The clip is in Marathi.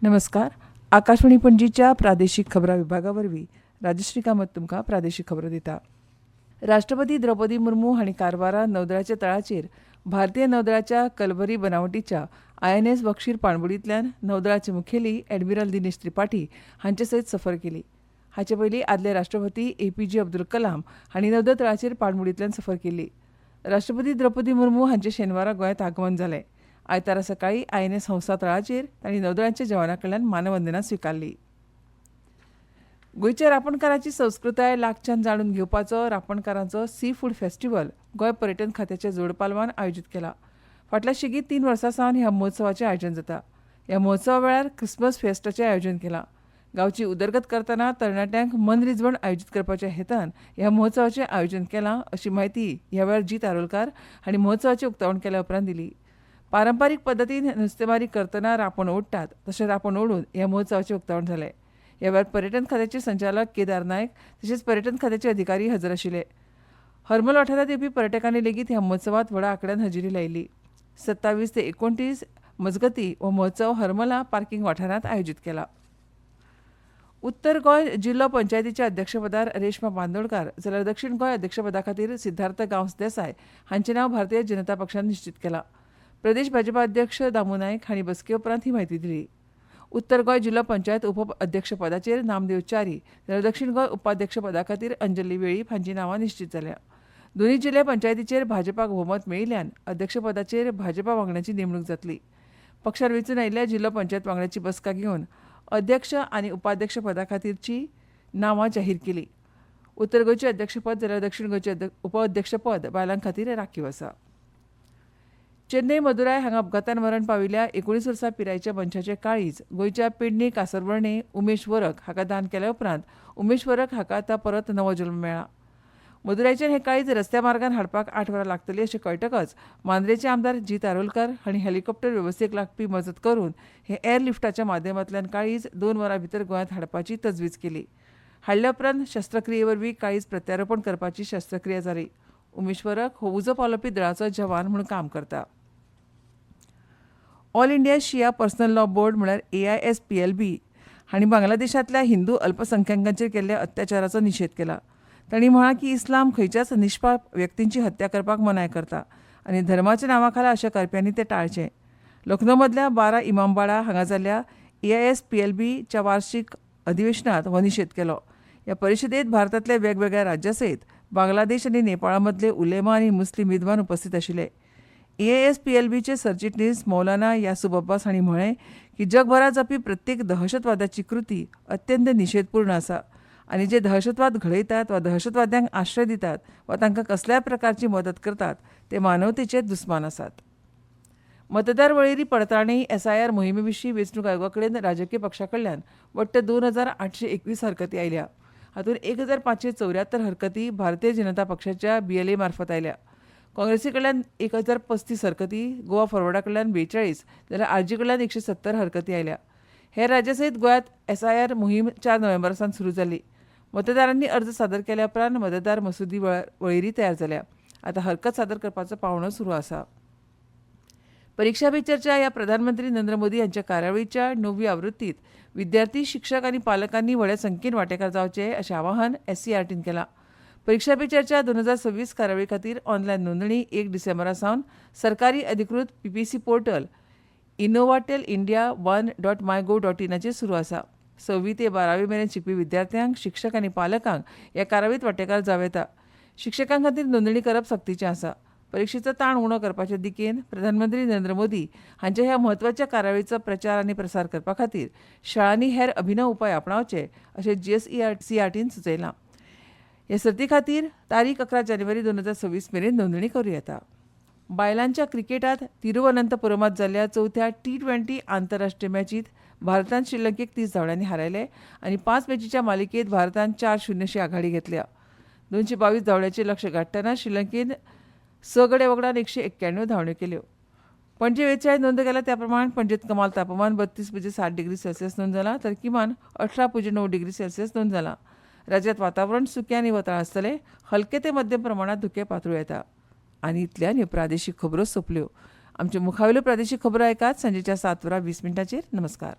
नमस्कार. आकाशवाणी पणजीच्या प्रादेशीक खबरां विभागा वरवीं राजश्री कामत तुमकां प्रादेशीक खबरो दिता. राष्ट्रपती द्रौपदी मुर्मू हांणी कारवारा नौदळाच्या तळाचेर भारतीय नौदळाच्या कलभरी बनावटीच्या INS बक्षीर पाणबुडींतल्यान नौदळाचे मुखेली ॲडमिरल दिनेश त्रिपाठी हांचे सयत सफर केली. हाचे पयलीं आदले राष्ट्रपती APJ अब्दुल कलाम हांणी नौदळ तळाचेर पाणबुडींतल्यान सफर केल्ली. राष्ट्रपती द्रौपदी मुर्मू हांचे शेनवारा गोंयांत आगमन जालें. आयतारा सकाळीं INS हंसा तळाचेर तांणी नौदळाच्या जवानां कडल्यान मानवंदना स्विकारली. गोंयच्या रांपणकारांची संस्कृताय लागच्यान जाणून घेवपाचो रांपणकारांचो सी फूड फेस्टिवल गोंय पर्यटन खात्याच्या जोड पालवान आयोजीत केला. फाटल्या शिगीत 3 वर्सां सावन ह्या महोत्सवाचें आयोजन जाता. ह्या महोत्सवा वेळार क्रिसमस फेस्टाचें आयोजन केलां. गांवची उदरगत करतना तरणाट्यांक मनरिजवण आयोजीत करपाच्या हेतान ह्या महोत्सवाचें आयोजन केलां अशी माहिती ह्या वेळार जी आरोलकार हांणी महोत्सवाचें उक्तावण केल्या उपरांत दिली. पारंपारीक पद्दतीन नुस्तेमारी करतना रांपण ओडटात तशें रांपण ओडून ह्या महोत्सवाचें उक्तावण जालें. ह्या वेळार पर्यटन खात्याचे संचालक केदार नायक तशेंच पर्यटन खात्याचे अधिकारी हजर आशिल्ले. हरमल वाठारांत येवपी पर्यटकांनी लेगीत ह्या महोत्सवांत व्हड आंकड्यान हजेरी लायिल्ली. 27 ते 29 मजगतीं हो महोत्सव हरमला पार्किंग वाठारांत आयोजीत केला. उत्तर गोंय जिल्लो पंचायतीच्या अध्यक्षपदार रेश्मा बांदोडकार जाल्यार दक्षिण गोंय अध्यक्षपदा खातीर सिद्धार्थ गांवस देसाय हांचें नांव भारतीय जनता पक्षान निश्चित केलां. प्रदेश भाजपा अध्यक्ष दामू नायक हांणी बसके उपरांत ही म्हायती दिली. उत्तर गोंय जिल्लो पंचायत उपाध्यक्षपदाचेर नामदेव च्यारी जाल्यार दक्षिण गोंय उपाध्यक्षपदा खातीर अंजली वेळीप हांचीं नांवां निश्चित जाल्या. दोनूय जिल्हे पंचायतीचेर भाजपाक भोवमत मेळिल्ल्यान अध्यक्षपदाचेर भाजपा वांगड्याची नेमणूक जातली. पक्षार वेंचून आयिल्ल्या जिल्लो पंचायत वांगड्याची बसका घेवन अध्यक्ष आनी उपाध्यक्ष पदा खातीरची नांवां जाहीर केली. उत्तर गोंयचें अध्यक्षपद जाल्यार दक्षिण गोंयचें उपाध्यक्षपद बायलां खातीर राखीव आसा. चेन्नई मदुराय हांगा अपघातान मरण पाविल्ल्या 19 वर्सां पिरायेच्या मनशाचें काळीज गोंयच्या पेडणे कासरवणे उमेश वरक हाका दान केल्या उपरांत उमेश वरक हाका आतां परत नवो जल्म मेळ्ळा. मदुरायच्यान हें काळीज रस्त्या मार्गान हाडपाक 8 वरां लागतलीं अशें कळटकच मांद्रेचे आमदार जी आरोलकार हांणी हेलिकॉप्टर वेवस्थेक लागपी मजत करून हे एअरलिफ्टाच्या माध्यमांतल्यान काळीज 2 वरां भितर गोंयांत हाडपाची तजवीज केली. हाडल्या उपरांत शस्त्रक्रिये वरवीं काळीज प्रत्यारोपण करपाची शस्त्रक्रिया जाली. उमेश वरक हो उजो पावलोवपी दळाचो जवान म्हूण काम करता. ऑल इंडिया शिया पर्सनल लॉ बोर्ड म्हळ्यार AISPLB हांणी बांगलादेशांतल्या हिंदू अल्पसंख्यांकांचेर केल्ल्या अत्याचाराचो निशेध केला. तांणी म्हळां की इस्लाम खंयच्याच निश्पाप व्यक्तींची हत्या करपाक मनाय करता आनी धर्माच्या नांवा खाला अशा करप्यांनी तें टाळचें. लखनौमधल्या बारा इमामबाडा हांगा जाल्ल्या AISPLBच्या वार्षिक अधिवेशनांत हो निशेध केलो. ह्या परिशदेंत भारतांतल्या वेगवेगळ्या राज्यां सयत बांगलादेश आनी नेपाळामधले उलेमा आनी मुस्लीम विद्वान उपस्थित आशिल्ले. AISPLBचे सरचिटणीस मौलाना यासूब अब्बास हांणी म्हळें की जगभरात जावपी प्रत्येक दहशतवादाची कृती अत्यंत निशेधपूर्ण आसा आनी जे दहशतवाद घडयतात वा दहशतवाद्यांक आश्रय दितात वा तांकां कसल्याय प्रकारची मदत करतात ते मानवतेचे दुस्मान आसात. मतदार वळेरी पडताळणी SIR मोहिमे विशीं वेंचणूक आयोगा कडेन राजकीय पक्षां कडल्यान वट्ट 2821 हरकती आयल्या. हातूंत 1574 हरकती भारतीय जनता पक्षाच्या BLA मार्फत आयल्या. काँग्रेसी कडल्यान 1035 हरकती, गोवा फॉरवर्डा कडल्यान 42 जाल्यार RG कडल्यान 170 हरकती आयल्या. हेर राज्यां सयत गोंयांत SIR मोहीम 4 नोव्हेंबरा सावन सुरू जाली. मतदारांनी अर्ज सादर केल्या उपरांत मतदार मसुदी वळेरी तयार जाल्या. आतां हरकत सादर करपाचो पावंडो सुरू आसा. परीक्षा पे चर्चा ह्या प्रधानमंत्री नरेंद्र मोदी हांच्या कार्यावळीच्या 9वी आवृत्तीत विद्यार्थी, शिक्षक आनी पालकांनी व्हड्या संख्येन वांटेकार जावचे अशें आवाहन SCERTन केलां. परीक्षा पे चर्चा 2026 कार्यावळी खातीर ऑनलायन नोंदणी 1 डिसेंबरा सावन सरकारी अधिकृत PPC पोर्टल innovatelindia1.mygov.in सुरू आसा. 6वी ते 12वी मेरेन शिकपी विद्यार्थ्यांक, शिक्षक आनी पालकांक ह्या कार्यावळींत वांटेकार जावं येता. शिक्षकां खातीर नोंदणी करप सक्तीचें आसा. परीक्षेचो ताण उणो करपाचे दिकेन प्रधानमंत्री नरेंद्र मोदी हांच्या ह्या म्हत्वाच्या कार्यावळीचो प्रचार आनी प्रसार करपा खातीर शाळांनी हेर अभिनव उपाय आपणावचे अशें CERTन सुचयलां. ह्या सर्ती खातीर तारीख 11 जानेवारी 2026 मेरेन नोंदणी करूं येता. बायलांच्या क्रिकेटांत तिरुवनंतपुरमांत जाल्ल्या 4थ्या T20 आंतरराष्ट्रीय मॅचींत भारतान श्रीलंकेक 30 धांवड्यांनी हारयले आनी 5 मॅचींच्या मालिकेंत भारतान 4-0 अशी आघाडी घेतल्या. 222 धांवड्यांचें लक्ष्य गाठतना श्रीलंकेन 6 गडे वगडान 191 धांवड्यो केल्यो. पणजे वेधशाळेंत नोंद केल्या त्या प्रमाण पणजेंत कमाल तापमान 32.7 डिग्री सेल्सियस नोंद जालां तर किमान 18.9 डिग्री सेल्सियस नोंद जालां. राज्यांत वातावरण सुकें आनी वताळ आसतलें. हलके ते मध्यम प्रमाणांत धुकें पातळू येता. आनी इतल्यान ह्यो प्रादेशीक खबरो सोंपल्यो. आमच्यो मुखावेल्यो प्रादेशीक खबरो आयकात सांजेच्या 7:20 नमस्कार.